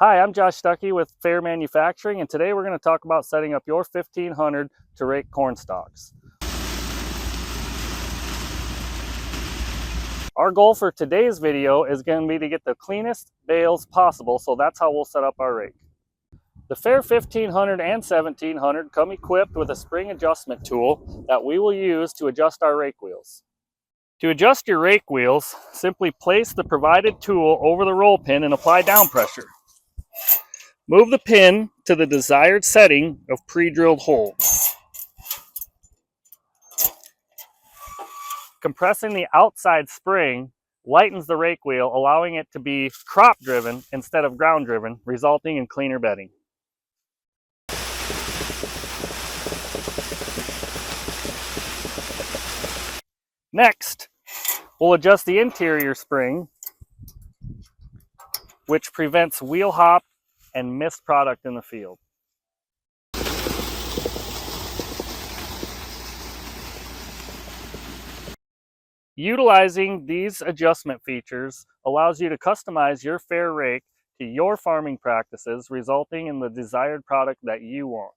Hi, I'm Josh Stuckey with Fair Manufacturing, and today we're going to talk about setting up your 1500 to rake corn stalks. Our goal for today's video is going to be to get the cleanest bales possible, so that's how we'll set up our rake. The Fair 1500 and 1700 come equipped with a spring adjustment tool that we will use to adjust our rake wheels. To adjust your rake wheels, simply place the provided tool over the roll pin and apply down pressure. Move the pin to the desired setting of pre-drilled hole. Compressing the outside spring lightens the rake wheel, allowing it to be crop driven instead of ground driven, resulting in cleaner bedding. Next, we'll adjust the interior spring, which prevents wheel hop and missed product in the field. Utilizing these adjustment features allows you to customize your fair rake to your farming practices, resulting in the desired product that you want.